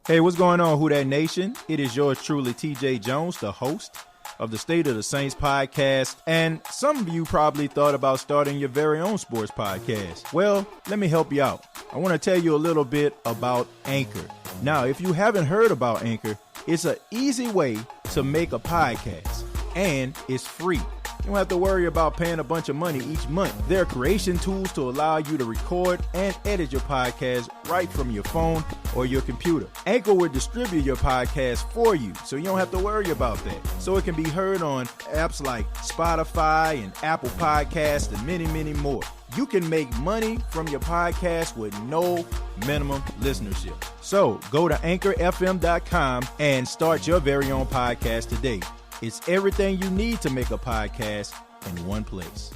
Hey, what's going on, Who Dat Nation? It is yours truly, TJ Jones, the host of the State of the Saints podcast. And some of you probably thought about starting your very own sports podcast. Well, let me help you out. I want to tell you a little bit about Anchor. Now, if you haven't heard about Anchor, it's an easy way to make a podcast, and it's free. You don't have to worry about paying a bunch of money each month. There are creation tools to allow you to record and edit your podcast right from your phone or your computer. Anchor will distribute your podcast for you, so you don't have to worry about that. So it can be heard on apps like Spotify and Apple Podcasts and many, many more. You can make money from your podcast with no minimum listenership. So go to anchorfm.com and start your very own podcast today. It's everything you need to make a podcast in one place.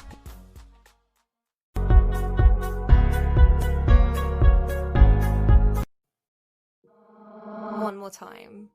One more time.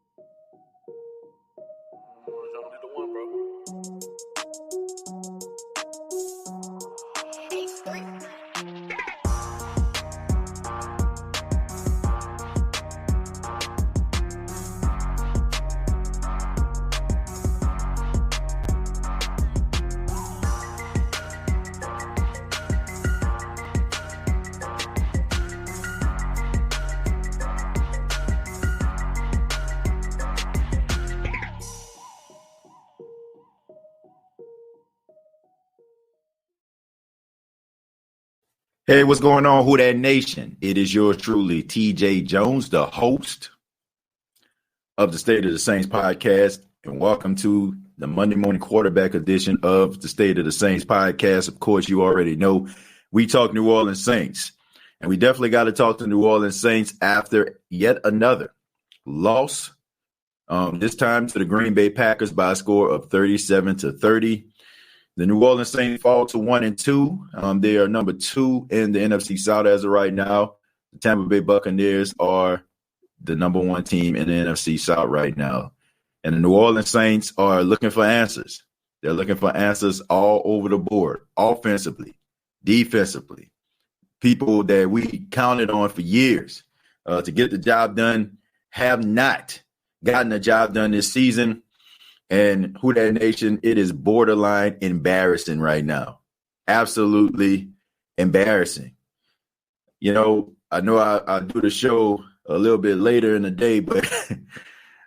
Hey, what's going on, Who Dat Nation? It is yours truly, TJ Jones, the host of the State of the Saints podcast, and welcome to the Monday morning quarterback edition of the State of the Saints podcast. Of course, you already know we talk New Orleans Saints, and we definitely got to talk to New Orleans Saints after yet another loss, this time to the Green Bay Packers by a score of 37-30. The New Orleans Saints fall to 1-2. They are number 2 in the NFC South as of right now. The Tampa Bay Buccaneers are the number 1 team in the NFC South right now. And the New Orleans Saints are looking for answers. They're looking for answers all over the board, offensively, defensively. People that we counted on for years to get the job done have not gotten the job done this season. And Who Dat Nation, it is borderline embarrassing right now. Absolutely embarrassing. You know I do the show a little bit later in the day, but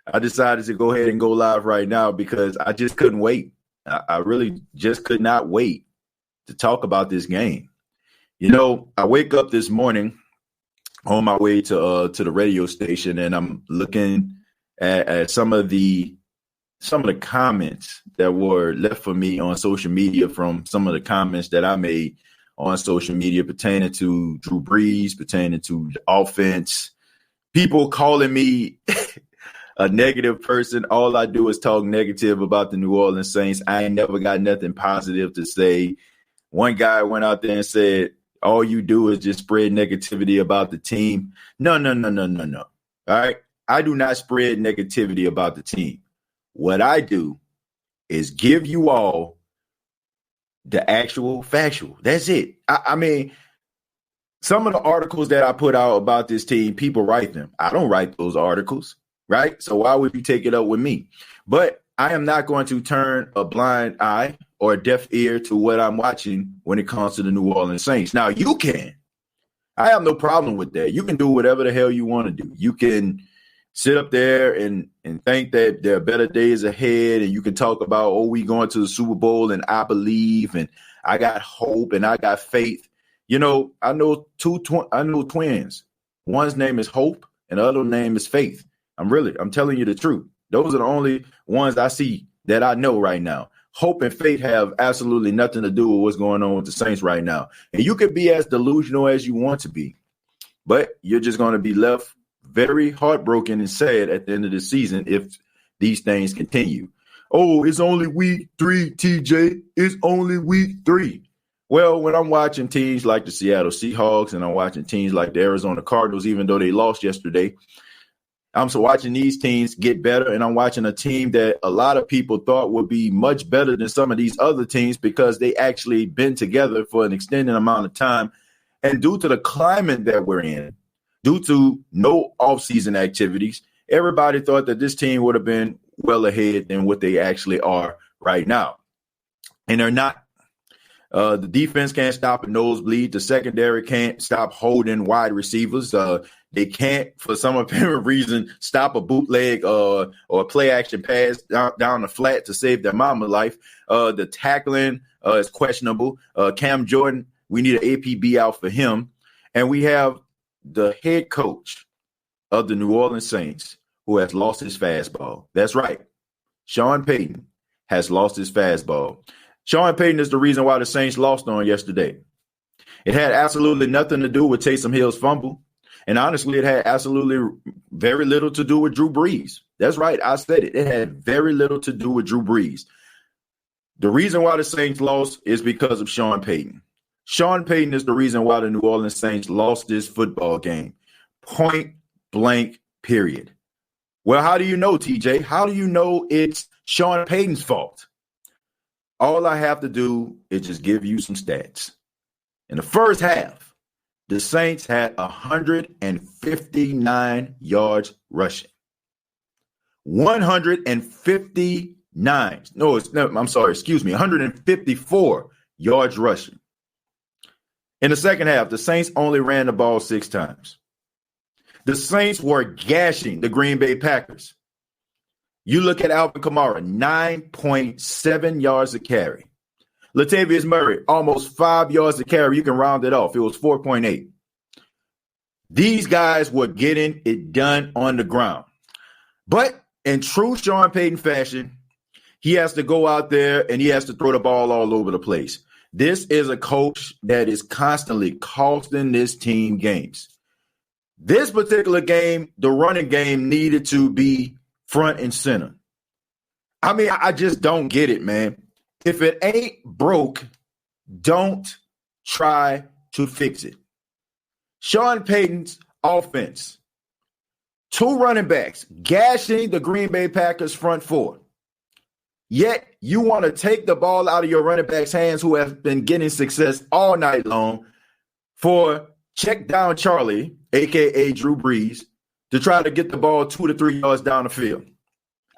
I decided to go ahead and go live right now because I just couldn't wait. I really just could not wait to talk about this game. You know, I wake up this morning on my way to the radio station, and I'm looking at some of the comments that were left for me on social media from some of the comments that I made on social media pertaining to Drew Brees, pertaining to the offense. People calling me a negative person. All I do is talk negative about the New Orleans Saints. I ain't never got nothing positive to say. One guy went out there and said, all you do is just spread negativity about the team. No. All right. I do not spread negativity about the team. What I do is give you all the actual factual. That's it. I mean, some of the articles that I put out about this team, people write them. I don't write those articles, right? So why would you take it up with me? But I am not going to turn a blind eye or a deaf ear to what I'm watching when it comes to the New Orleans Saints. Now, you can. I have no problem with that. You can do whatever the hell you want to do. You can sit up there and think that there are better days ahead, and you can talk about, oh, we going to the Super Bowl, and I believe, and I got hope, and I got faith. You know, I know twins. One's name is Hope, and the other name is Faith. I'm telling you the truth. Those are the only ones I see that I know right now. Hope and faith have absolutely nothing to do with what's going on with the Saints right now. And you can be as delusional as you want to be, but you're just going to be left very heartbroken and sad at the end of the season if these things continue. Oh, it's only week 3, TJ. It's only week 3. Well, when I'm watching teams like the Seattle Seahawks and I'm watching teams like the Arizona Cardinals, even though they lost yesterday, I'm so watching these teams get better, and I'm watching a team that a lot of people thought would be much better than some of these other teams because they actually been together for an extended amount of time. And due to the climate that we're in, due to no offseason activities, everybody thought that this team would have been well ahead than what they actually are right now. And they're not. The defense can't stop a nosebleed. The secondary can't stop holding wide receivers. They can't, for some apparent reason, stop a bootleg or a play action pass down the flat to save their mama life. The tackling is questionable. Cam Jordan, we need an APB out for him. And we have the head coach of the New Orleans Saints who has lost his fastball. That's right. Sean Payton has lost his fastball. Sean Payton is the reason why the Saints lost on yesterday. It had absolutely nothing to do with Taysom Hill's fumble. And honestly, it had absolutely very little to do with Drew Brees. That's right. I said it. It had very little to do with Drew Brees. The reason why the Saints lost is because of Sean Payton. Sean Payton is the reason why the New Orleans Saints lost this football game. Point blank, period. Well, how do you know, TJ? How do you know it's Sean Payton's fault? All I have to do is just give you some stats. In the first half, the Saints had 159 yards rushing. 154 yards rushing. In the second half, the Saints only ran the ball 6 times. The Saints were gashing the Green Bay Packers. You look at Alvin Kamara, 9.7 yards a carry. Latavius Murray, almost 5 yards a carry. You can round it off. It was 4.8. These guys were getting it done on the ground. But in true Sean Payton fashion, he has to go out there and he has to throw the ball all over the place. This is a coach that is constantly costing this team games. This particular game, the running game needed to be front and center. I mean, I just don't get it, man. If it ain't broke, don't try to fix it. Sean Payton's offense, 2 running backs gashing the Green Bay Packers front 4. Yet you want to take the ball out of your running backs' hands who have been getting success all night long for check down Charlie, a.k.a. Drew Brees, to try to get the ball 2 to 3 yards down the field.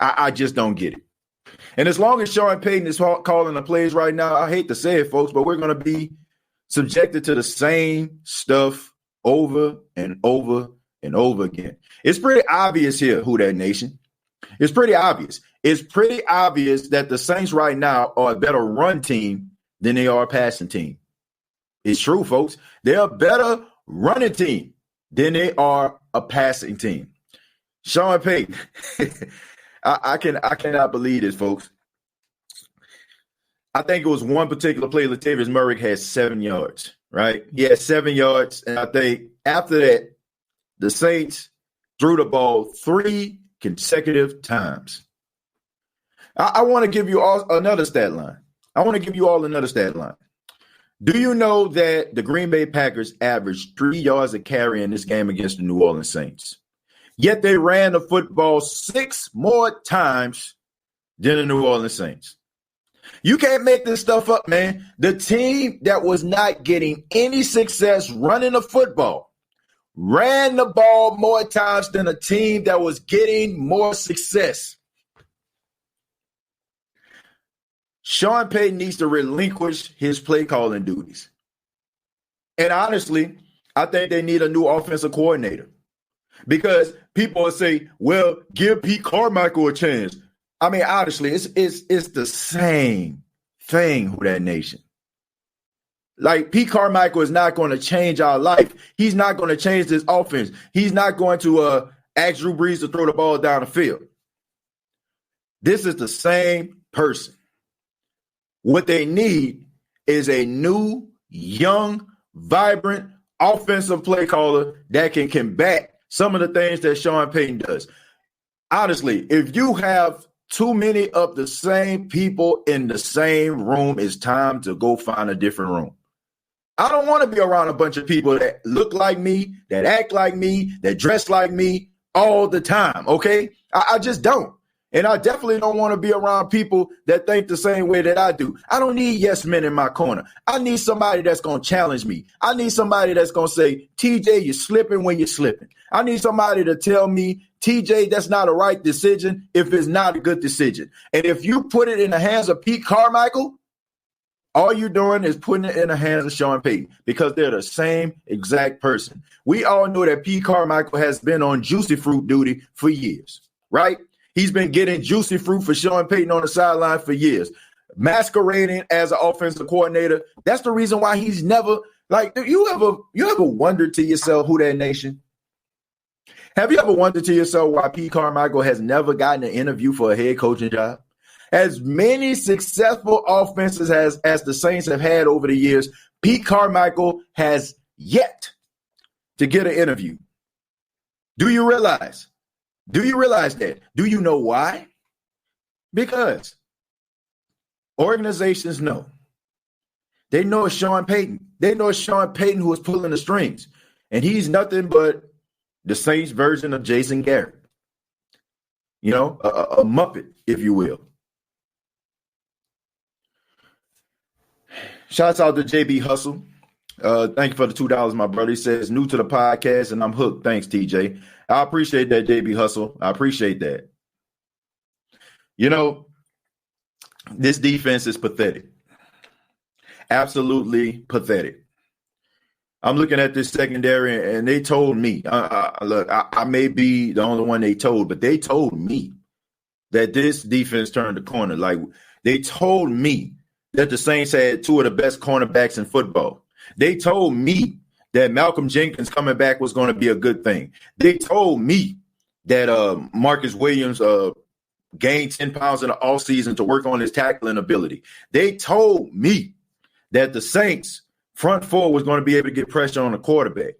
I just don't get it. And as long as Sean Payton is calling the plays right now, I hate to say it, folks, but we're going to be subjected to the same stuff over and over and over again. It's pretty obvious here, Who Dat Nation. It's pretty obvious. It's pretty obvious that the Saints right now are a better run team than they are a passing team. It's true, folks. They're a better running team than they are a passing team. Sean Payton, I cannot believe this, folks. I think it was one particular play. Latavius Murray had 7 yards, right? He had 7 yards, and I think after that, the Saints threw the ball 3 consecutive times. I want to give you all another stat line. Do you know that the Green Bay Packers averaged 3 yards a carry in this game against the New Orleans Saints? Yet they ran the football 6 more times than the New Orleans Saints. You can't make this stuff up, man. The team that was not getting any success running the football ran the ball more times than a team that was getting more success. Sean Payton needs to relinquish his play calling duties. And honestly, I think they need a new offensive coordinator. Because people will say, well, give Pete Carmichael a chance. I mean, honestly, it's the same thing, Who Dat Nation. Like, Pete Carmichael is not going to change our life. He's not going to change this offense. He's not going to ask Drew Brees to throw the ball down the field. This is the same person. What they need is a new, young, vibrant offensive play caller that can combat some of the things that Sean Payton does. Honestly, if you have too many of the same people in the same room, it's time to go find a different room. I don't want to be around a bunch of people that look like me, that act like me, that dress like me all the time, okay? I just don't. And I definitely don't want to be around people that think the same way that I do. I don't need yes men in my corner. I need somebody that's going to challenge me. I need somebody that's going to say, TJ, you're slipping when you're slipping. I need somebody to tell me, TJ, that's not a right decision if it's not a good decision. And if you put it in the hands of Pete Carmichael, all you're doing is putting it in the hands of Sean Payton because they're the same exact person. We all know that Pete Carmichael has been on juicy fruit duty for years, right? He's been getting juicy fruit for Sean Payton on the sideline for years, masquerading as an offensive coordinator. That's the reason why he's never like. You ever wondered to yourself who that nation? Have you ever wondered to yourself why Pete Carmichael has never gotten an interview for a head coaching job? As many successful offenses as the Saints have had over the years, Pete Carmichael has yet to get an interview. Do you realize? Do you realize that? Do you know why? Because organizations know. They know it's Sean Payton. They know it's Sean Payton who is pulling the strings. And he's nothing but the Saints version of Jason Garrett. You know, a Muppet, if you will. Shouts out to JB Hustle. Thank you for the $2, my brother. He says, new to the podcast, and I'm hooked. Thanks, TJ. I appreciate that, JB Hustle. I appreciate that. You know, this defense is pathetic. Absolutely pathetic. I'm looking at this secondary, and they told me, look, I may be the only one they told, but they told me that this defense turned the corner. Like, they told me that the Saints had two of the best cornerbacks in football. They told me that Malcolm Jenkins coming back was going to be a good thing. They told me that Marcus Williams gained 10 pounds in the offseason to work on his tackling ability. They told me that the Saints front four was going to be able to get pressure on the quarterback.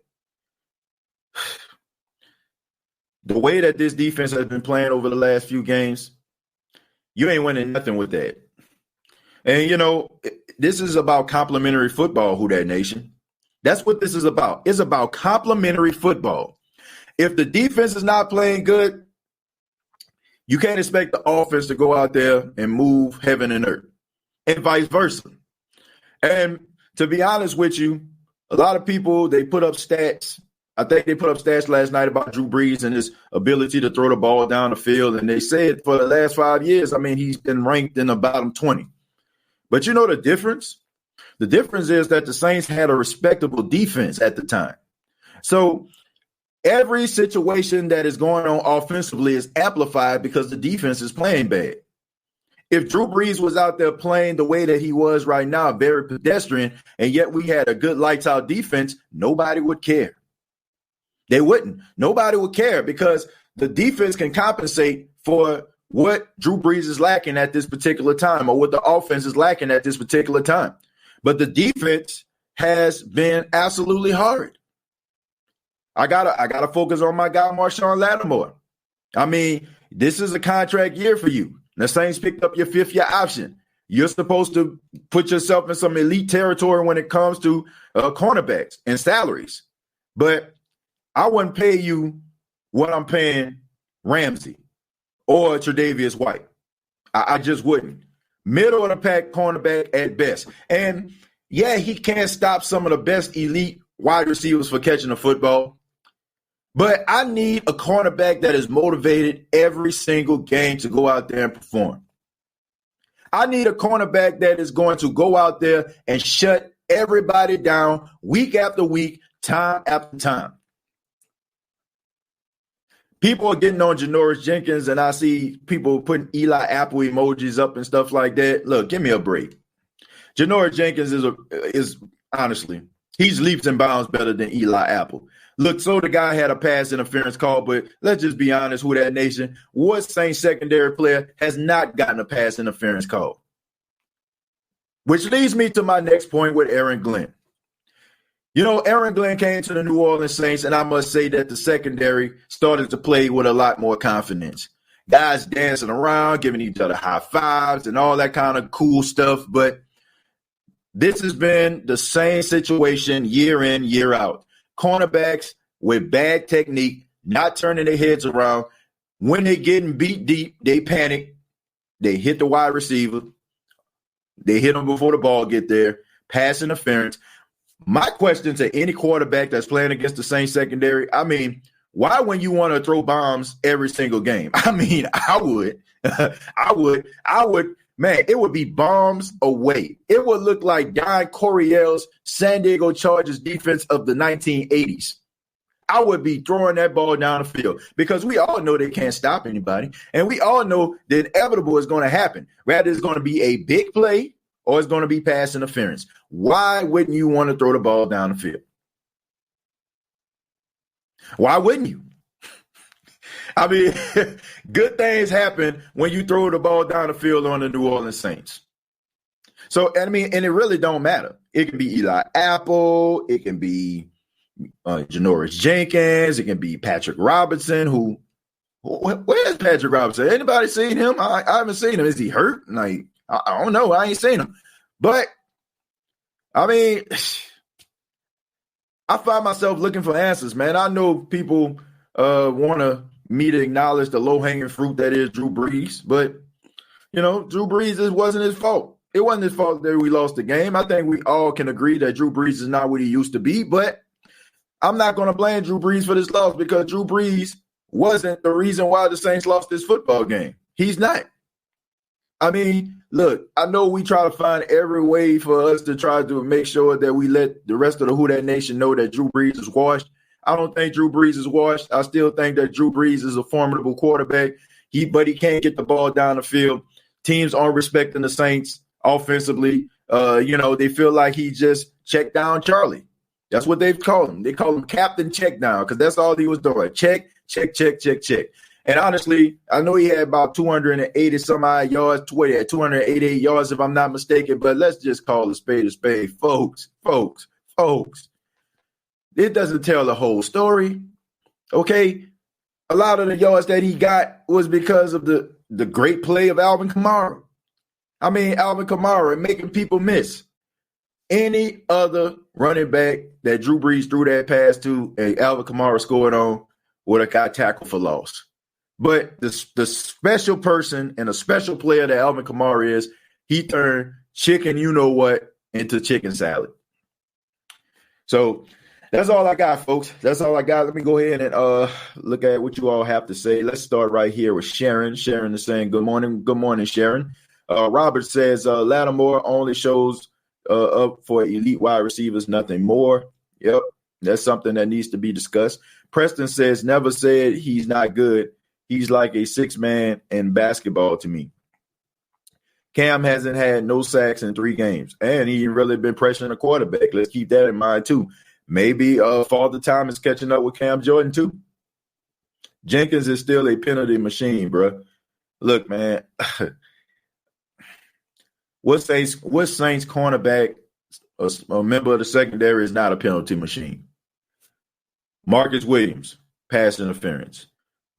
The way that this defense has been playing over the last few games, you ain't winning nothing with that. And, you know, this is about complimentary football, Who Dat Nation. That's what this is about. It's about complimentary football. If the defense is not playing good, you can't expect the offense to go out there and move heaven and earth, and vice versa. And to be honest with you, a lot of people, they put up stats. I think they put up stats last night about Drew Brees and his ability to throw the ball down the field. And they said for the last 5 years, I mean, he's been ranked in the bottom 20. But you know the difference? The difference is that the Saints had a respectable defense at the time. So every situation that is going on offensively is amplified because the defense is playing bad. If Drew Brees was out there playing the way that he was right now, very pedestrian, and yet we had a good lights-out defense, nobody would care. They wouldn't. Nobody would care because the defense can compensate for what Drew Brees is lacking at this particular time or what the offense is lacking at this particular time. But the defense has been absolutely horrid. I gotta focus on my guy, Marshawn Lattimore. I mean, this is a contract year for you. The Saints picked up your fifth-year option. You're supposed to put yourself in some elite territory when it comes to cornerbacks and salaries. But I wouldn't pay you what I'm paying Ramsey or Tre'Davious White. I just wouldn't. Middle of the pack cornerback at best. And yeah, he can't stop some of the best elite wide receivers for catching the football. But I need a cornerback that is motivated every single game to go out there and perform. I need a cornerback that is going to go out there and shut everybody down week after week, time after time. People are getting on Janoris Jenkins, and I see people putting Eli Apple emojis up and stuff like that. Look, give me a break. Janoris Jenkins is honestly, he's leaps and bounds better than Eli Apple. Look, so the guy had a pass interference call, but let's just be honest, Who Dat Nation, what Saints secondary player has not gotten a pass interference call? Which leads me to my next point with Aaron Glenn. You know, Aaron Glenn came to the New Orleans Saints, and I must say that the secondary started to play with a lot more confidence. Guys dancing around, giving each other high fives and all that kind of cool stuff. But this has been the same situation year in, year out. Cornerbacks with bad technique, not turning their heads around, When they getting beat deep, they panic. They hit the wide receiver. They hit them before the ball get there. Pass interference. My question to any quarterback that's playing against the Saints secondary, I mean, why when you want to throw bombs every single game? I mean, I would. I would. Man, it would be bombs away. It would look like Don Coryell's San Diego Chargers defense of the 1980s. I would be throwing that ball down the field because we all know they can't stop anybody. And we all know the inevitable is going to happen. Rather, it's going to be a big play or it's going to be pass interference. Why wouldn't you want to throw the ball down the field? Why wouldn't you? I mean, good things happen when you throw the ball down the field on the New Orleans Saints. So, I mean, and it really don't matter. It can be Eli Apple. It can be Janoris Jenkins. It can be Patrick Robinson. Where's Patrick Robinson? Anybody seen him? I haven't seen him. Is he hurt? Like, I don't know. I ain't seen him. But, I mean, I find myself looking for answers, man. I know people want me to acknowledge the low-hanging fruit that is Drew Brees, but, you know, Drew Brees, it wasn't his fault. It wasn't his fault that we lost the game. I think we all can agree that Drew Brees is not what he used to be, but I'm not going to blame Drew Brees for this loss because Drew Brees wasn't the reason why the Saints lost this football game. He's not. I mean, look, I know we try to find every way for us to try to make sure that we let the rest of the Who Dat Nation know that Drew Brees is washed. I don't think Drew Brees is washed. I still think that Drew Brees is a formidable quarterback. But he can't get the ball down the field. Teams aren't respecting the Saints offensively. They feel like he just checked down Charlie. That's what they've called him. They call him Captain Check Down because that's all he was doing. Check, check, check, check, check. And honestly, I know he had about 280 some odd yards, 288 yards if I'm not mistaken, but let's just call a spade, folks. It doesn't tell the whole story, okay? A lot of the yards that he got was because of the great play of Alvin Kamara. I mean, Alvin Kamara making people miss. Any other running back that Drew Brees threw that pass to and Alvin Kamara scored on would have got tackled for loss. But the special person and a special player that Alvin Kamara is, he turned chicken you-know-what into chicken salad. So that's all I got, folks. That's all I got. Let me go ahead and look at what you all have to say. Let's start right here with Sharon. Sharon is saying, good morning. Good morning, Sharon. Robert says, Lattimore only shows up for elite wide receivers, nothing more. Yep, that's something that needs to be discussed. Preston says, never said he's not good. He's like a six-man in basketball to me. Cam hasn't had no sacks in 3 games, and he ain't really been pressuring the quarterback. Let's keep that in mind, too. Maybe Father Time is catching up with Cam Jordan, too. Jenkins is still a penalty machine, bro. Look, man, what Saints cornerback, a member of the secondary, is not a penalty machine? Marcus Williams, pass interference.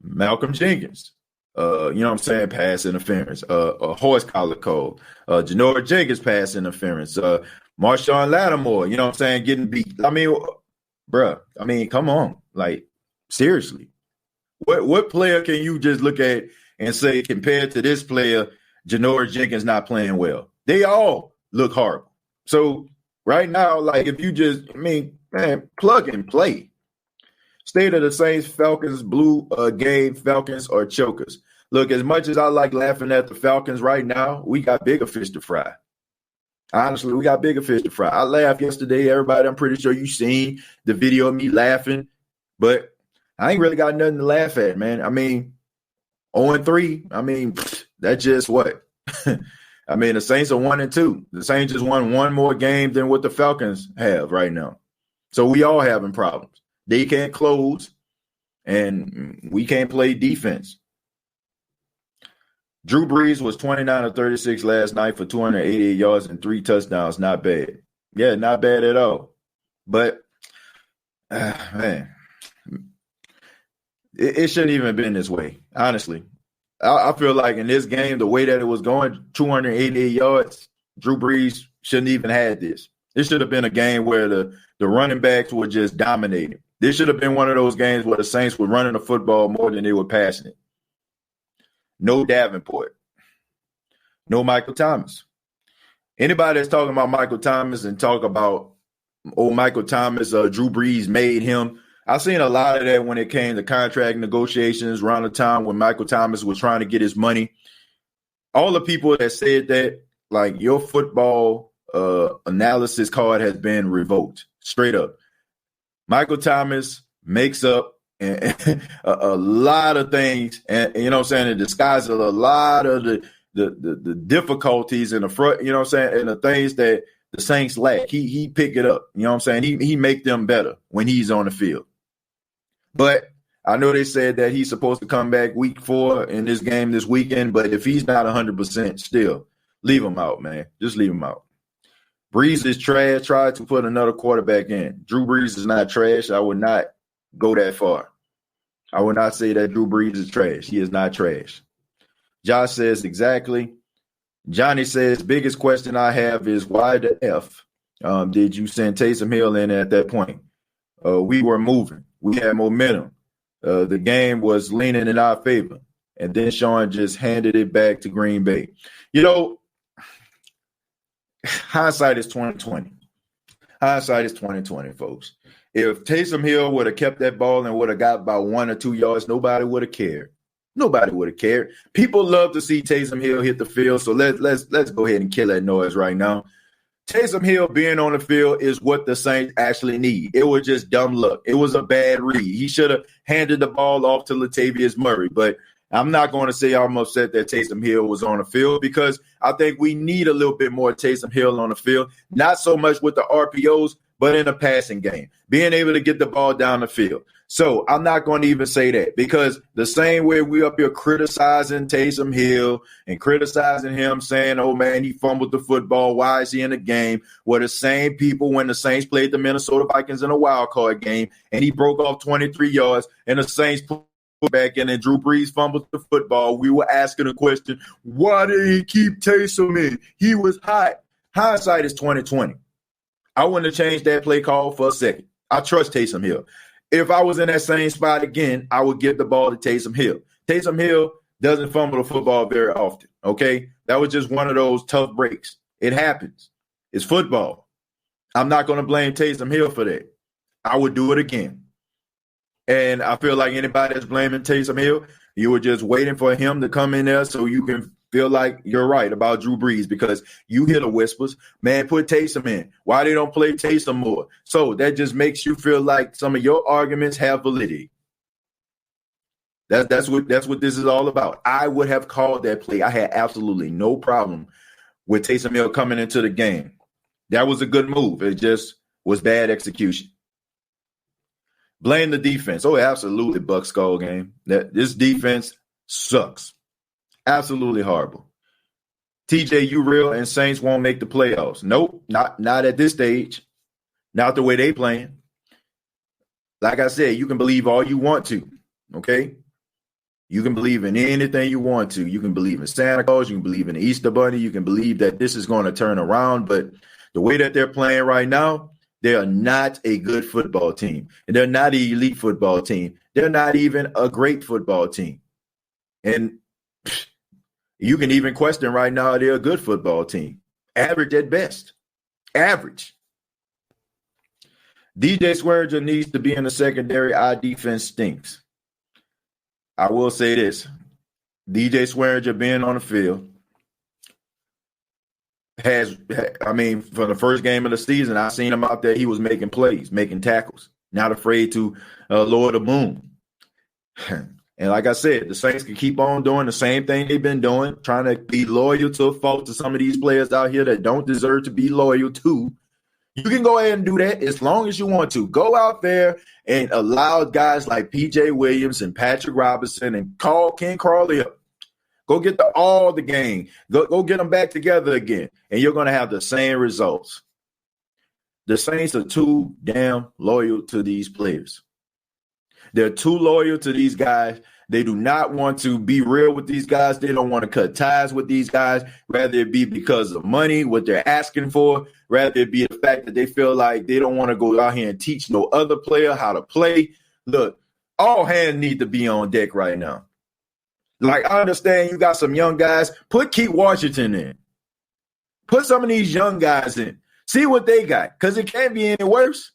Malcolm Jenkins, pass interference. A horse collar call. Janoris Jenkins, pass interference. Marshawn Lattimore, getting beat. I mean, bruh, come on. Like, seriously. What player can you just look at and say, compared to this player, Janoris Jenkins not playing well? They all look horrible. So right now, like, if you just, plug and play. State of the Saints, Falcons, blue game, Falcons or chokers. Look, as much as I like laughing at the Falcons right now, we got bigger fish to fry. Honestly, we got bigger fish to fry. I laughed yesterday. Everybody, I'm pretty sure you seen the video of me laughing, but I ain't really got nothing to laugh at, man. 0-3. That's just what? The Saints are 1-2. The Saints just won one more game than what the Falcons have right now. So we all having problems. They can't close, and we can't play defense. Drew Brees was 29 of 36 last night for 288 yards and 3 touchdowns. Not bad. Yeah, not bad at all. But, man, it shouldn't even have been this way, honestly. I feel like in this game, the way that it was going, 288 yards, Drew Brees shouldn't even had this. This should have been a game where the running backs were just dominating. This should have been one of those games where the Saints were running the football more than they were passing it. no Davenport, no Michael Thomas. Anybody that's talking about Michael Thomas and talk about, Michael Thomas, Drew Brees made him. I've seen a lot of that when it came to contract negotiations around the time when Michael Thomas was trying to get his money. All the people that said that, like, your football analysis card has been revoked, straight up. Michael Thomas makes up a lot of things, and you know what I'm saying, it disguises a lot of the difficulties in the front, you know what I'm saying, and the things that the Saints lack. He pick it up, you know what I'm saying? He make them better when he's on the field. But I know they said that he's supposed to come back week 4 in this game this weekend, but if he's not 100% still, leave him out, man. Just leave him out. Brees is trash. Try to put another quarterback in. Drew Brees is not trash. I would not go that far. I would not say that Drew Brees is trash. He is not trash. Josh says exactly. Johnny says, biggest question I have is why the F did you send Taysom Hill in at that point? We were moving. We had momentum. The game was leaning in our favor. And then Sean just handed it back to Green Bay. You know, hindsight is 20/20. Hindsight is 20/20, folks. If Taysom Hill would have kept that ball and would have got about 1 or 2 yards, nobody would have cared. Nobody would have cared. People love to see Taysom Hill hit the field, so let's go ahead and kill that noise right now. Taysom Hill being on the field is what the Saints actually need. It was just dumb luck. It was a bad read. He should have handed the ball off to Latavius Murray, but I'm not going to say I'm upset that Taysom Hill was on the field because I think we need a little bit more Taysom Hill on the field, not so much with the RPOs, but in the passing game, being able to get the ball down the field. So I'm not going to even say that because the same way we up here criticizing Taysom Hill and criticizing him saying, oh, man, he fumbled the football. Why is he in the game? Well, the same people when the Saints played the Minnesota Vikings in a wild card game and he broke off 23 yards and the Saints put back in and Drew Brees fumbled the football. We were asking the question, why did he keep Taysom in? He was hot. Hindsight is 20/20. I wouldn't have changed that play call for a second. I trust Taysom Hill. If I was in that same spot again, I would give the ball to Taysom Hill. Taysom Hill doesn't fumble the football very often, okay? That was just one of those tough breaks. It happens. It's football. I'm not going to blame Taysom Hill for that. I would do it again. And I feel like anybody that's blaming Taysom Hill, you were just waiting for him to come in there so you can feel like you're right about Drew Brees because you hear the whispers, man, put Taysom in. Why they don't play Taysom more? So that just makes you feel like some of your arguments have validity. That's what this is all about. I would have called that play. I had absolutely no problem with Taysom Hill coming into the game. That was a good move. It just was bad execution. Blame the defense. Oh, absolutely, Buck Skull game. This defense sucks. Absolutely horrible. TJ, you real and Saints won't make the playoffs. Nope, not at this stage. Not the way they playing. Like I said, you can believe all you want to, okay? You can believe in anything you want to. You can believe in Santa Claus. You can believe in the Easter Bunny. You can believe that this is going to turn around. But the way that they're playing right now, they are not a good football team. And they're not an elite football team. They're not even a great football team. And you can even question right now they're a good football team. Average at best. Average. DJ Swearinger needs to be in the secondary. Our defense stinks. I will say this. DJ Swearinger being on the field from the first game of the season, I seen him out there. He was making plays, making tackles, not afraid to lower the boom. And like I said, the Saints can keep on doing the same thing they've been doing, trying to be loyal to a fault to some of these players out here that don't deserve to be loyal to. You can go ahead and do that as long as you want to. Go out there and allow guys like P.J. Williams and Patrick Robinson and call Ken Crawley up. Go get all the gang. Go get them back together again, and you're going to have the same results. The Saints are too damn loyal to these players. They're too loyal to these guys. They do not want to be real with these guys. They don't want to cut ties with these guys, rather it be because of money, what they're asking for, rather it be the fact that they feel like they don't want to go out here and teach no other player how to play. Look, all hands need to be on deck right now. Like, I understand you got some young guys. Put Keith Washington in. Put some of these young guys in. See what they got, because it can't be any worse.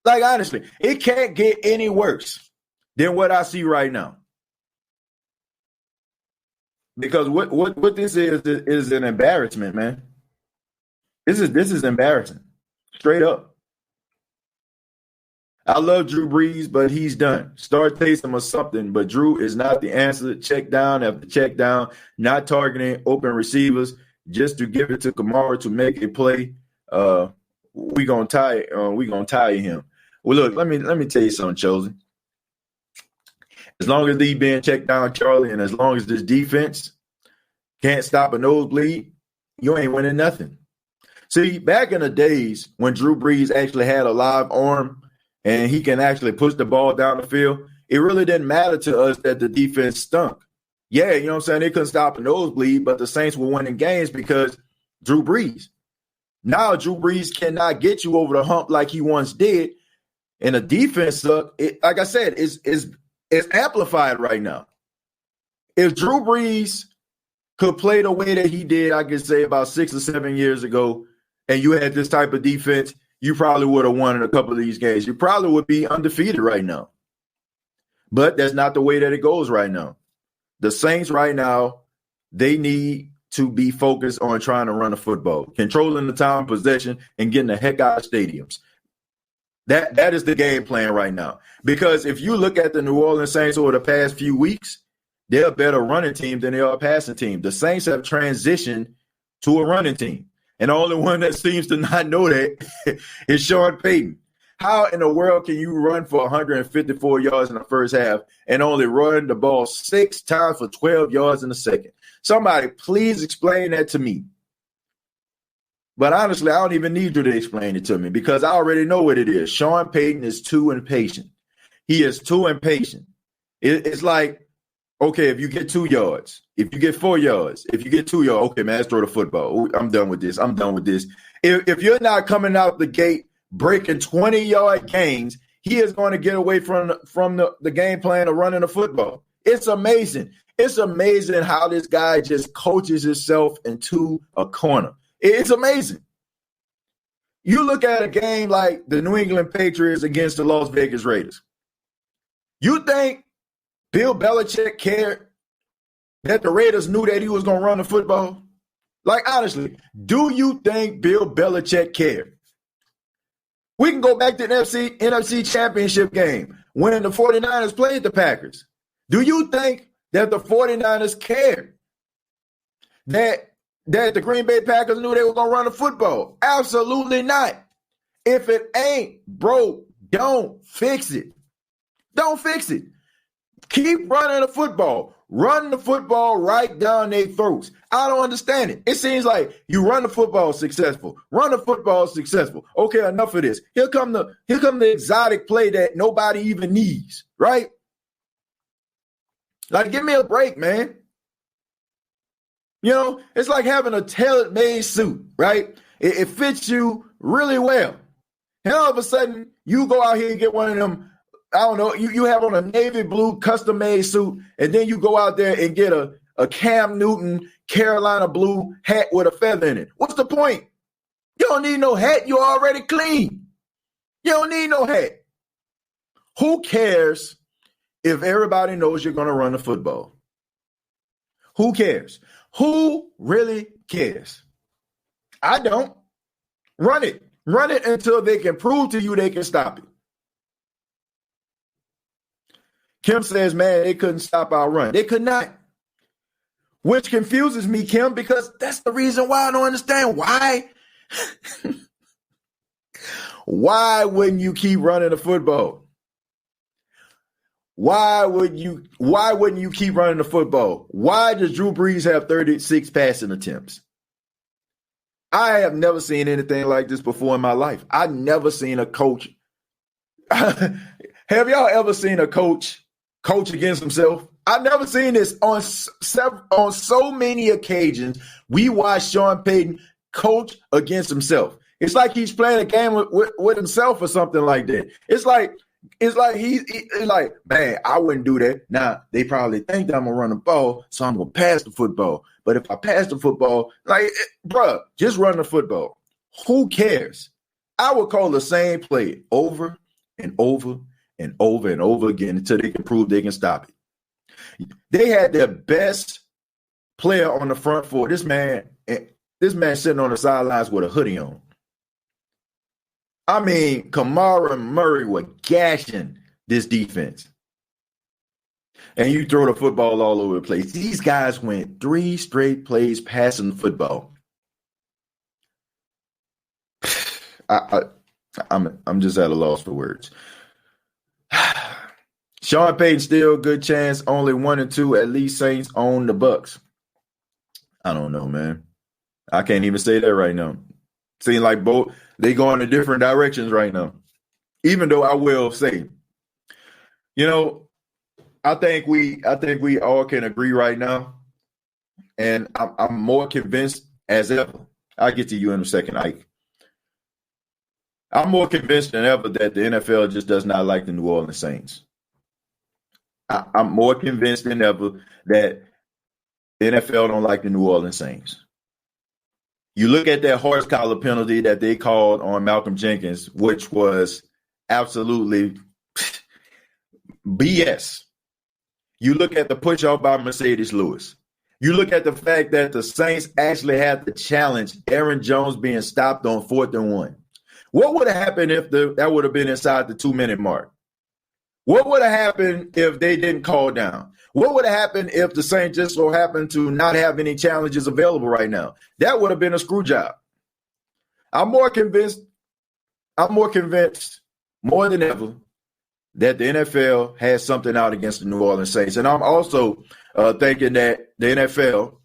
Like, honestly, it can't get any worse than what I see right now. Because what this is an embarrassment, man. This is embarrassing. Straight up. I love Drew Brees, but he's done. Start Taysom or something, but Drew is not the answer. Check down after check down, not targeting open receivers just to give it to Kamara to make a play. We gonna tire him. Well, look, let me tell you something, Chosen. As long as he being checked down, Charlie, and as long as this defense can't stop a nosebleed, you ain't winning nothing. See, back in the days when Drew Brees actually had a live arm and he can actually push the ball down the field, it really didn't matter to us that the defense stunk. Yeah, you know what I'm saying? They couldn't stop a nosebleed, but the Saints were winning games because Drew Brees. Now Drew Brees cannot get you over the hump like he once did, and the defense suck. Like I said, is amplified right now. If Drew Brees could play the way that he did, I could say about 6 or 7 years ago, and you had this type of defense, you probably would have won in a couple of these games. You probably would be undefeated right now. But that's not the way that it goes right now. The Saints right now, they need to be focused on trying to run the football, controlling the time of possession, and getting the heck out of stadiums. That is the game plan right now. Because if you look at the New Orleans Saints over the past few weeks, they're a better running team than they are a passing team. The Saints have transitioned to a running team. And the only one that seems to not know that is Sean Payton. How in the world can you run for 154 yards in the first half and only run the ball 6 times for 12 yards in the second? Somebody please explain that to me. But honestly, I don't even need you to explain it to me because I already know what it is. Sean Payton is too impatient. He is too impatient. It's like, okay, if you get 2 yards, if you get 4 yards, if you get 2 yards, okay, man, let's throw the football. I'm done with this. I'm done with this. If you're not coming out the gate breaking 20-yard gains, he is going to get away from the game plan of running the football. It's amazing. It's amazing how this guy just coaches himself into a corner. It's amazing. You look at a game like the New England Patriots against the Las Vegas Raiders. You think Bill Belichick cared that the Raiders knew that he was going to run the football? Like, honestly, do you think Bill Belichick cared? We can go back to the NFC Championship game when the 49ers played the Packers. Do you think that the 49ers cared that the Green Bay Packers knew they were going to run the football? Absolutely not. If it ain't broke, don't fix it. Don't fix it. Keep running the football. Run the football right down their throats. I don't understand it. It seems like you run the football successful. Run the football successful. Okay, enough of this. Here come the exotic play that nobody even needs, right? Like, give me a break, man. You know, it's like having a tailor-made suit, right? It fits you really well. And all of a sudden, you go out here and get one of them, I don't know, you have on a navy blue custom-made suit, and then you go out there and get a Cam Newton Carolina blue hat with a feather in it. What's the point? You don't need no hat. You're already clean. You don't need no hat. Who cares if everybody knows you're going to run the football? Who cares? Who really cares? I don't. Run it. Run it until they can prove to you they can stop it. Kim says, man, they couldn't stop our run. They could not. Which confuses me, Kim, because that's the reason why I don't understand why. Why wouldn't you keep running the football? Why wouldn't you keep running the football? Why does Drew Brees have 36 passing attempts? I have never seen anything like this before in my life. I've never seen a coach. Have y'all ever seen a coach against himself? I've never seen this on so many occasions. We watch Sean Payton coach against himself. It's like he's playing a game with himself or something like that. It's like It's like it's like, man, I wouldn't do that. Now they probably think that I'm gonna run the ball, so I'm gonna pass the football. But if I pass the football, like, bruh, just run the football. Who cares? I would call the same play over and over and over and over again until they can prove they can stop it. They had their best player on the front foot. This man sitting on the sidelines with a hoodie on. I mean, Kamara and Murray were gashing this defense. And you throw the football all over the place. These guys went 3 straight plays passing the football. I'm just at a loss for words. Sean Payton still a good chance. Only 1-2. At least Saints own the Bucks. I don't know, man. I can't even say that right now. Seems like both they going in different directions right now. Even though I will say, I think we all can agree right now, and I'm more convinced as ever. I'll get to you in a second, Ike. I'm more convinced than ever that the NFL just does not like the New Orleans Saints. I'm more convinced than ever that the NFL don't like the New Orleans Saints. You look at that horse collar penalty that they called on Malcolm Jenkins, which was absolutely BS. You look at the push off by Mercedes Lewis. You look at the fact that the Saints actually had to challenge Aaron Jones being stopped on 4th and 1. What would have happened if that would have been inside the 2-minute mark? What would have happened if they didn't call down? What would have happened if the Saints just so happened to not have any challenges available right now? That would have been a screw job. I'm more convinced more than ever that the NFL has something out against the New Orleans Saints. And I'm also thinking that the NFL,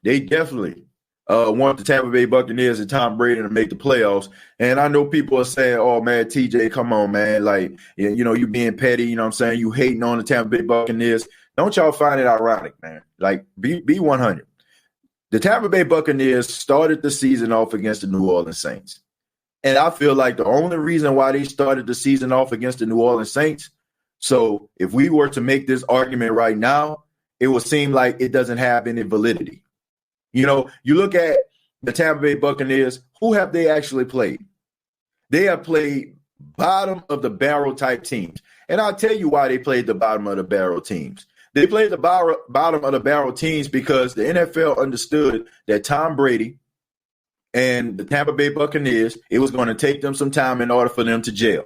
they definitely want the Tampa Bay Buccaneers and Tom Brady to make the playoffs. And I know people are saying, oh, man, TJ, come on, man. Like, you being petty, you know what I'm saying? You hating on the Tampa Bay Buccaneers. Don't y'all find it ironic, man? Like, be 100. The Tampa Bay Buccaneers started the season off against the New Orleans Saints. And I feel like the only reason why they started the season off against the New Orleans Saints, so if we were to make this argument right now, it would seem like it doesn't have any validity. You look at the Tampa Bay Buccaneers, who have they actually played? They have played bottom of the barrel type teams. And I'll tell you why they played the bottom of the barrel teams. They played the bottom of the barrel teams because the NFL understood that Tom Brady and the Tampa Bay Buccaneers, it was going to take them some time in order for them to gel.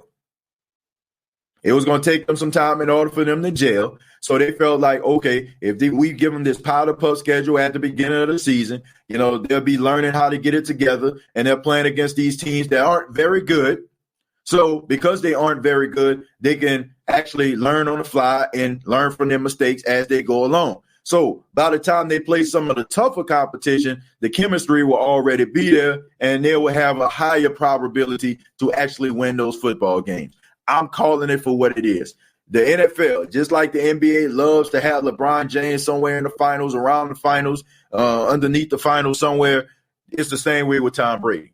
It was going to take them some time in order for them to gel. So they felt like, okay, if we give them this powder puff schedule at the beginning of the season, they'll be learning how to get it together, and they're playing against these teams that aren't very good. So because they aren't very good, they can actually learn on the fly and learn from their mistakes as they go along. So by the time they play some of the tougher competition, the chemistry will already be there, and they will have a higher probability to actually win those football games. I'm calling it for what it is. The NFL, just like the NBA, loves to have LeBron James somewhere in the finals, around the finals, underneath the finals somewhere. It's the same way with Tom Brady.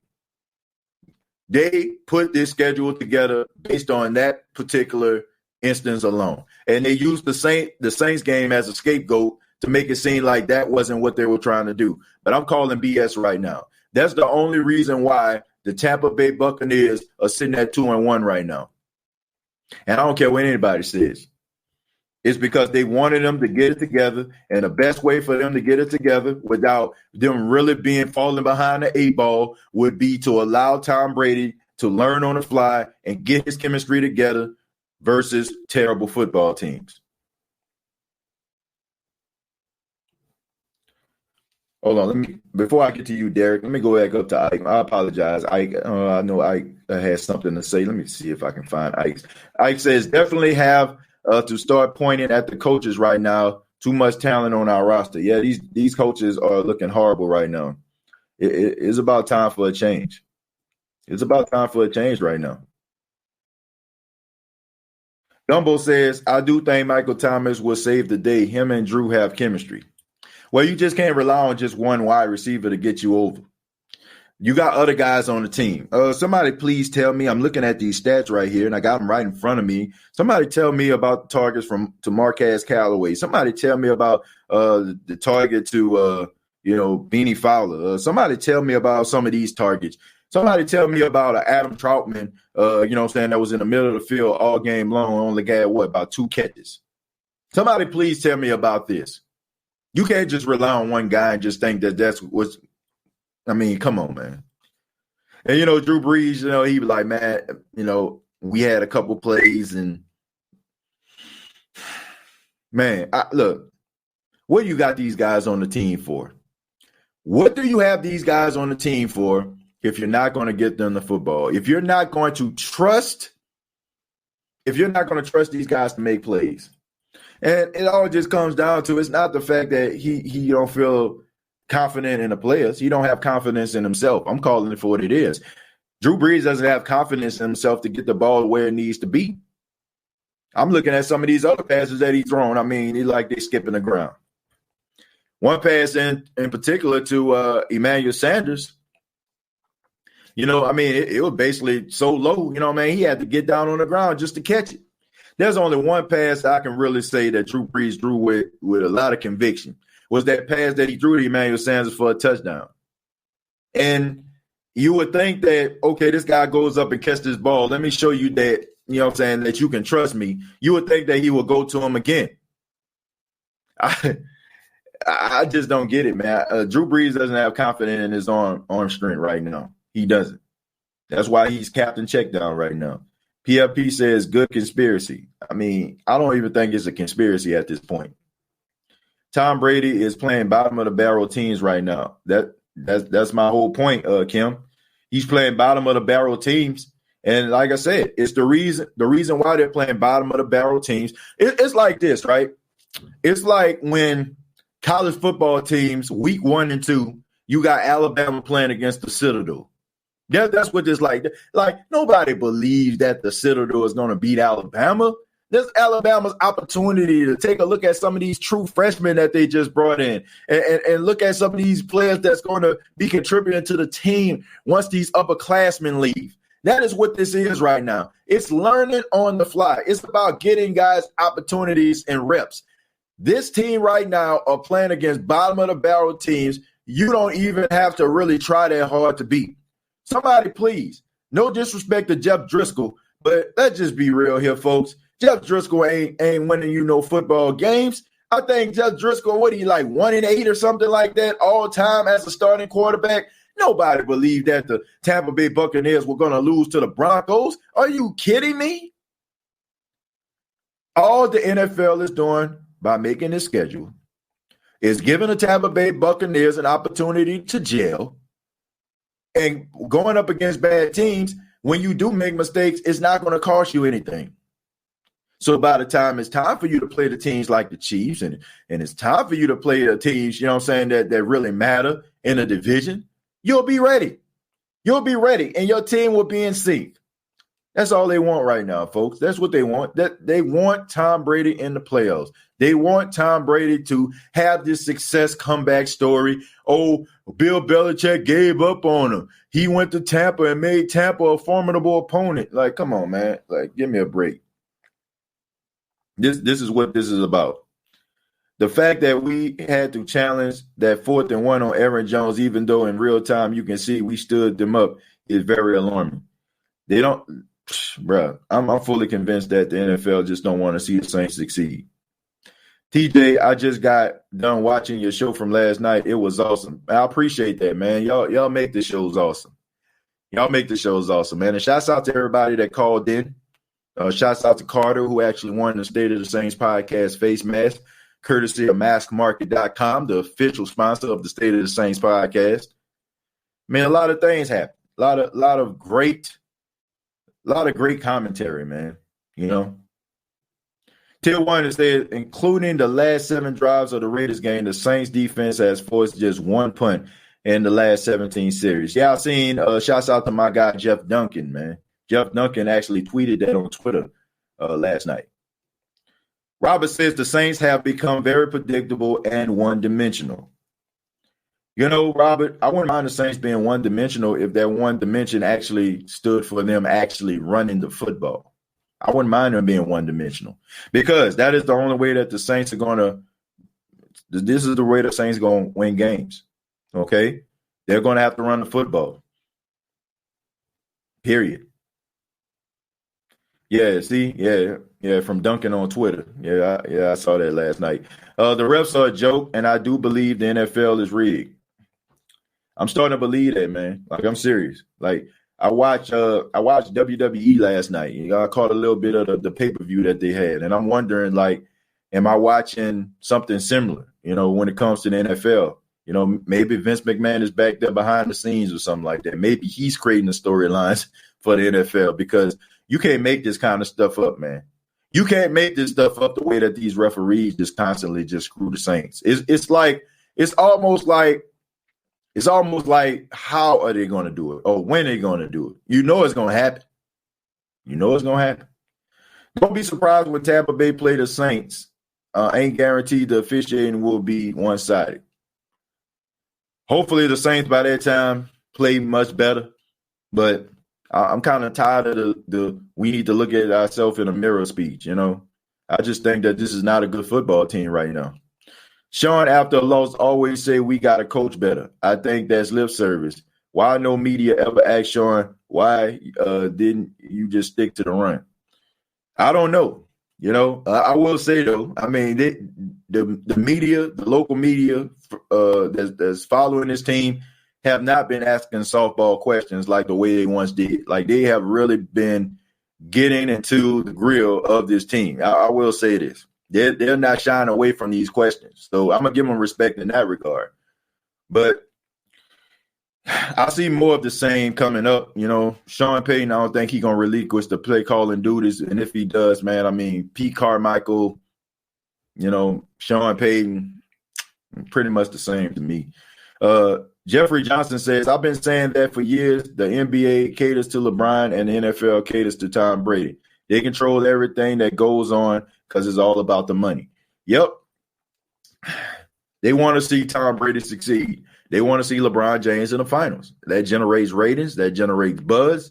They put this schedule together based on that particular instance alone. And they used the Saints game as a scapegoat to make it seem like that wasn't what they were trying to do. But I'm calling BS right now. That's the only reason why the Tampa Bay Buccaneers are sitting at 2-1 right now. And I don't care what anybody says. It's because they wanted them to get it together, and the best way for them to get it together without them really falling behind the 8-ball would be to allow Tom Brady to learn on the fly and get his chemistry together versus terrible football teams. Hold on, before I get to you, Derek, let me go back up to Ike. I apologize. Ike, I know Ike has something to say. Let me see if I can find Ike. Ike says, definitely have to start pointing at the coaches right now. Too much talent on our roster. Yeah, these coaches are looking horrible right now. It's about time for a change. It's about time for a change right now. Dumbo says, I do think Michael Thomas will save the day. Him and Drew have chemistry. Well, you just can't rely on just one wide receiver to get you over. You got other guys on the team. Somebody please tell me. I'm looking at these stats right here, and I got them right in front of me. Somebody tell me about the targets to Marquez Callaway. Somebody tell me about the target to Beanie Fowler. Somebody tell me about some of these targets. Somebody tell me about Adam Troutman, that was in the middle of the field all game long, only got about 2 catches. Somebody please tell me about this. You can't just rely on one guy and just think that that's what's – I mean, come on, man. And, Drew Brees, he was like, man, we had a couple plays and, man, look, what do you got these guys on the team for? What do you have these guys on the team for if you're not going to get them the football? If you're not going to trust these guys to make plays? And it all just comes down to, it's not the fact that he don't feel confident in the players. He don't have confidence in himself. I'm calling it for what it is. Drew Brees doesn't have confidence in himself to get the ball where it needs to be. I'm looking at some of these other passes that he's thrown. I mean, they're skipping the ground. One pass in particular to Emmanuel Sanders, it was basically so low, he had to get down on the ground just to catch it. There's only one pass I can really say that Drew Brees drew with a lot of conviction. Was that pass that he threw to Emmanuel Sanders for a touchdown. And you would think that, okay, this guy goes up and catches this ball. Let me show you that, that you can trust me. You would think that he would go to him again. I just don't get it, man. Drew Brees doesn't have confidence in his arm strength right now. He doesn't. That's why he's captain checkdown right now. PFP says good conspiracy. I mean, I don't even think it's a conspiracy at this point. Tom Brady is playing bottom of the barrel teams right now. That's my whole point, Kim. He's playing bottom of the barrel teams, and like I said, it's the reason why they're playing bottom of the barrel teams. It's like this, right? It's like when college football teams week 1 and 2, you got Alabama playing against the Citadel. Yeah, that's what it's like. Like nobody believes that the Citadel is going to beat Alabama. This is Alabama's opportunity to take a look at some of these true freshmen that they just brought in and look at some of these players that's going to be contributing to the team once these upperclassmen leave. That is what this is right now. It's learning on the fly. It's about getting guys opportunities and reps. This team right now are playing against bottom of the barrel teams. You don't even have to really try that hard to beat. Somebody please, no disrespect to Jeff Driscoll, but let's just be real here, folks. Jeff Driscoll ain't winning football games. I think Jeff Driscoll, 1-8 or something like that all time as a starting quarterback? Nobody believed that the Tampa Bay Buccaneers were going to lose to the Broncos. Are you kidding me? All the NFL is doing by making this schedule is giving the Tampa Bay Buccaneers an opportunity to gel and going up against bad teams. When you do make mistakes, it's not going to cost you anything. So by the time it's time for you to play the teams like the Chiefs and it's time for you to play the teams, that really matter in a division, you'll be ready. You'll be ready, and your team will be in sync. That's all they want right now, folks. That's what they want. They want Tom Brady in the playoffs. They want Tom Brady to have this success comeback story. Oh, Bill Belichick gave up on him. He went to Tampa and made Tampa a formidable opponent. Like, come on, man. Like, give me a break. This is what this is about. The fact that we had to challenge that 4th and 1 on Aaron Jones, even though in real time you can see we stood them up, is very alarming. They don't, bruh, I'm fully convinced that the NFL just don't want to see the Saints succeed. TJ, I just got done watching your show from last night. It was awesome. I appreciate that, man. Y'all make the shows awesome. Y'all make the shows awesome, man. And shouts out to everybody that called in. Shouts out to Carter, who actually won the State of the Saints podcast face mask, courtesy of maskmarket.com, the official sponsor of the State of the Saints podcast. Man, a lot of things happened. A lot of great commentary, man. Tier 1 is there, including the last 7 drives of the Raiders game, the Saints defense has forced just 1 punt in the last 17 series. Yeah, I've seen shouts out to my guy, Jeff Duncan, man. Jeff Duncan actually tweeted that on Twitter last night. Robert says the Saints have become very predictable and one-dimensional. You know, Robert, I wouldn't mind the Saints being one-dimensional if that one dimension actually stood for them actually running the football. I wouldn't mind them being one-dimensional because that is the only way that the Saints are going to – this is the way the Saints are going to win games, okay? They're going to have to run the football, period. Yeah, see? Yeah, from Duncan on Twitter. Yeah, I saw that last night. The refs are a joke, and I do believe the NFL is rigged. I'm starting to believe that, man. Like, I'm serious. Like, I watched WWE last night. You know, I caught a little bit of the pay-per-view that they had, and I'm wondering, like, am I watching something similar, you know, when it comes to the NFL? You know, maybe Vince McMahon is back there behind the scenes or something like that. Maybe he's creating the storylines for the NFL because you can't make this kind of stuff up, man. You can't make this stuff up the way that these referees just constantly just screw the Saints. It's almost like how are they going to do it or when are they going to do it? You know it's going to happen. Don't be surprised when Tampa Bay play the Saints. Ain't guaranteed the officiating will be one-sided. Hopefully the Saints by that time play much better, but I'm kind of tired of the we need to look at ourselves in a mirror speech, you know. I just think that this is not a good football team right now. Sean, after a loss, always say we got to coach better. I think that's lip service. Why no media ever asked Sean, why didn't you just stick to the run? I don't know. You know, I will say, though, I mean, the media, the local media that's following this team have not been asking softball questions like the way they once did. Like, they have really been getting into the grill of this team. I will say this. They're not shying away from these questions. So I'm going to give them respect in that regard. But I see more of the same coming up. You know, Sean Payton, I don't think he's going to relinquish the play calling duties. And if he does, man, I mean, Pete Carmichael, you know, Sean Payton, pretty much the same to me. Jeffrey Johnson says, I've been saying that for years. The NBA caters to LeBron and the NFL caters to Tom Brady. They control everything that goes on because it's all about the money. Yep. They want to see Tom Brady succeed. They want to see LeBron James in the finals. That generates ratings. That generates buzz.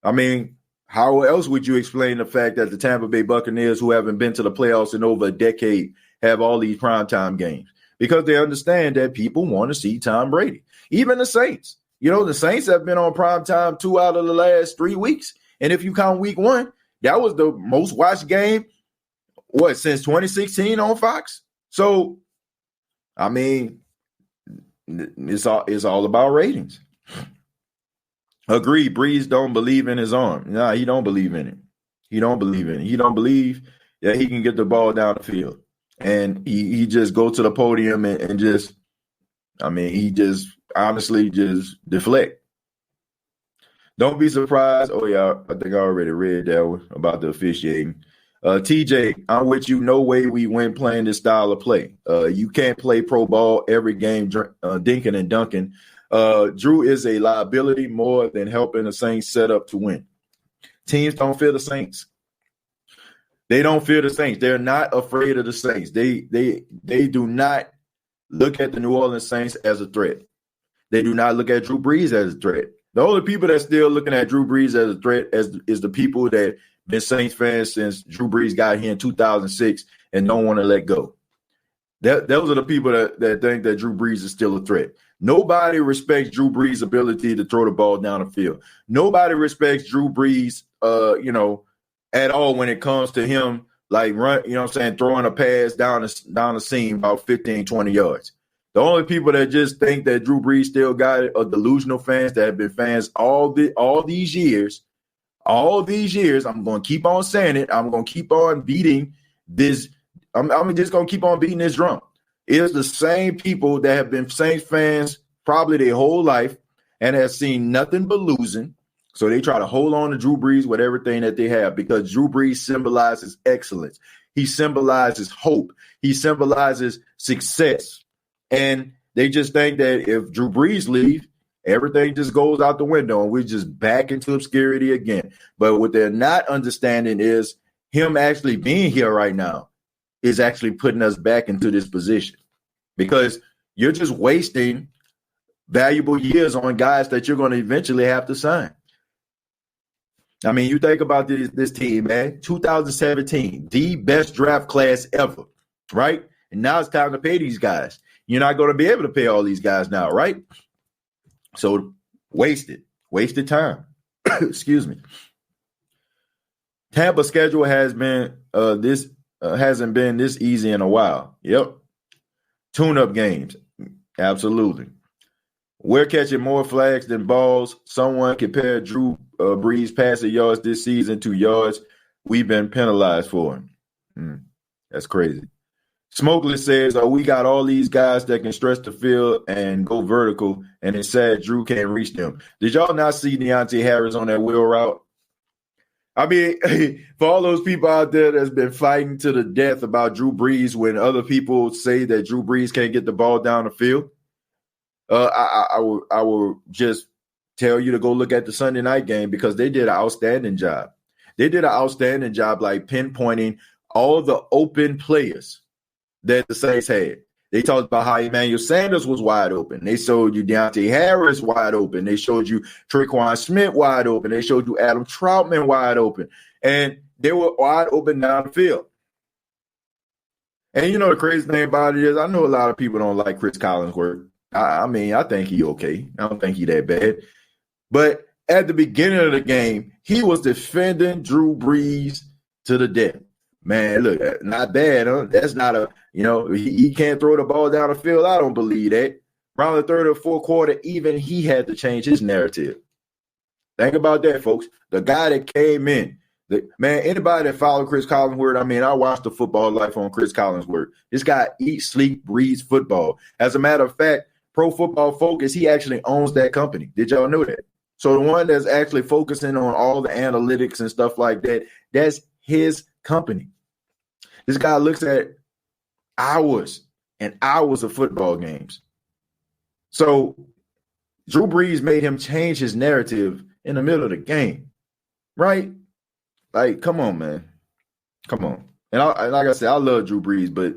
I mean, how else would you explain the fact that the Tampa Bay Buccaneers, who haven't been to the playoffs in over a decade, have all these primetime games? Because they understand that people want to see Tom Brady. Even the Saints. You know, the Saints have been on primetime 2 out of the last 3 weeks. And if you count week 1, that was the most watched game, since 2016 on Fox? So, I mean, it's all about ratings. Agreed. Breeze don't believe in his arm. Nah, he don't believe in it. He don't believe that he can get the ball down the field. And he just go to the podium and just, I mean, he just honestly just deflect. Don't be surprised. Oh, yeah, I think I already read that one about the officiating. TJ, I'm with you. No way we win playing this style of play. You can't play pro ball every game, dinking and dunking. Drew is a liability more than helping the Saints set up to win. Teams don't fear the Saints. They don't fear the Saints. They're not afraid of the Saints. They do not look at the New Orleans Saints as a threat. They do not look at Drew Brees as a threat. The only people that's still looking at Drew Brees as a threat is the people that been Saints fans since Drew Brees got here in 2006 and don't want to let go. Those are the people that think that Drew Brees is still a threat. Nobody respects Drew Brees' ability to throw the ball down the field. Nobody respects Drew Brees, at all when it comes to him, like run, throwing a pass down the seam about 15, 20 yards. The only people that just think that Drew Brees still got it are delusional fans that have been fans all these years. All these years, I'm going to keep on saying it. I'm going to keep on beating this. I'm just going to keep on beating this drum. It's the same people that have been Saints fans probably their whole life and have seen nothing but losing. So they try to hold on to Drew Brees with everything that they have because Drew Brees symbolizes excellence. He symbolizes hope. He symbolizes success. And they just think that if Drew Brees leaves, everything just goes out the window and we're just back into obscurity again. But what they're not understanding is him actually being here right now is actually putting us back into this position because you're just wasting valuable years on guys that you're going to eventually have to sign. I mean, you think about this team, man. 2017, the best draft class ever, right? And now it's time to pay these guys. You're not going to be able to pay all these guys now, right? So wasted time. Excuse me. Tampa's schedule has been hasn't been this easy in a while. Yep. Tune-up games. Absolutely. We're catching more flags than balls. Someone compared Drew Brees' passing yards this season to yards we've been penalized for. That's crazy. Smokeless says, we got all these guys that can stretch the field and go vertical, and it's sad Drew can't reach them. Did y'all not see Deontay Harris on that wheel route? I mean, for all those people out there that's been fighting to the death about Drew Brees when other people say that Drew Brees can't get the ball down the field, I will just tell you to go look at the Sunday night game because they did an outstanding job. They did an outstanding job like pinpointing all the open players that the Saints had. They talked about how Emmanuel Sanders was wide open. They showed you Deontay Harris wide open. They showed you Tre'Quan Smith wide open. They showed you Adam Troutman wide open. And they were wide open down the field. And you know the crazy thing about it is I know a lot of people don't like Chris Collinsworth. I mean, I think he okay. I don't think he that bad. But at the beginning of the game, he was defending Drew Brees to the death. Man, look, not bad, huh? That's not he can't throw the ball down the field. I don't believe that. Around the third or fourth quarter, even he had to change his narrative. Think about that, folks. The guy that came in, anybody that followed Chris Collinsworth, I mean, I watched the Football Life on Chris Collinsworth. This guy eats, sleep, breathes football. As a matter of fact, Pro Football Focus, he actually owns that company. Did y'all know that? So the one that's actually focusing on all the analytics and stuff like that, that's his company. This guy looks at hours and hours of football games. So Drew Brees made him change his narrative in the middle of the game, right? Like, come on, man. Come on. And like I said, I love Drew Brees, but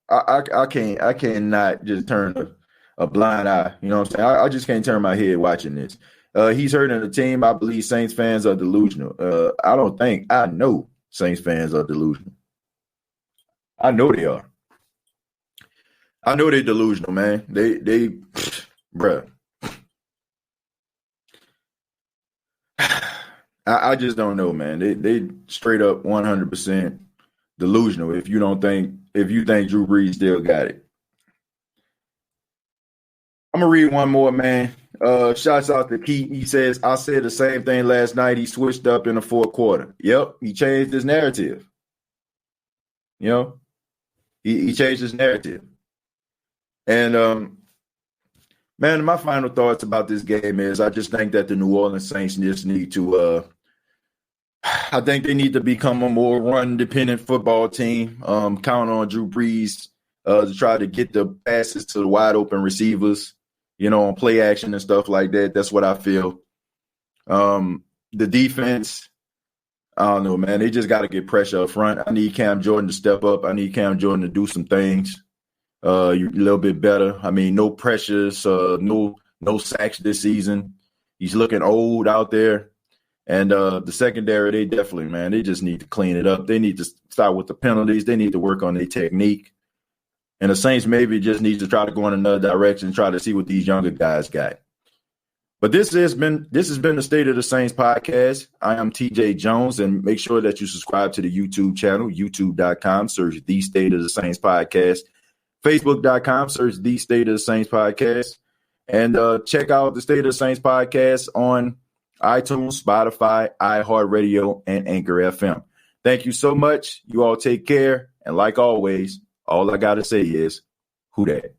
I cannot just turn a blind eye. You know what I'm saying? I just can't turn my head watching this. He's hurting the team. I believe Saints fans are delusional. I know Saints fans are delusional. I know they are. I know they're delusional, man. They bruh. I just don't know, man. They straight up 100% delusional if you think Drew Brees still got it. I'm gonna read one more, man. Shouts out to Keith. He says, I said the same thing last night. He switched up in the fourth quarter. Yep, he changed his narrative. You know, he changed his narrative. And man, my final thoughts about this game is I just think that the New Orleans Saints just need to I think they need to become a more run-dependent football team. Count on Drew Brees to try to get the passes to the wide-open receivers, on play action and stuff like that. That's what I feel. The defense, I don't know, man. They just got to get pressure up front. I need Cam Jordan to step up. I need Cam Jordan to do some things a little bit better. I mean, no pressures, no sacks this season. He's looking old out there. And the secondary, they definitely, man, they just need to clean it up. They need to start with the penalties. They need to work on their technique. And the Saints maybe just need to try to go in another direction, try to see what these younger guys got. But this has been the State of the Saints podcast. I am TJ Jones, and make sure that you subscribe to the YouTube channel, youtube.com, search The State of the Saints podcast, facebook.com, search The State of the Saints podcast, and check out the State of the Saints podcast on iTunes, Spotify, iHeartRadio, and Anchor FM. Thank you so much. You all take care. And like always, all I got to say is, who dat?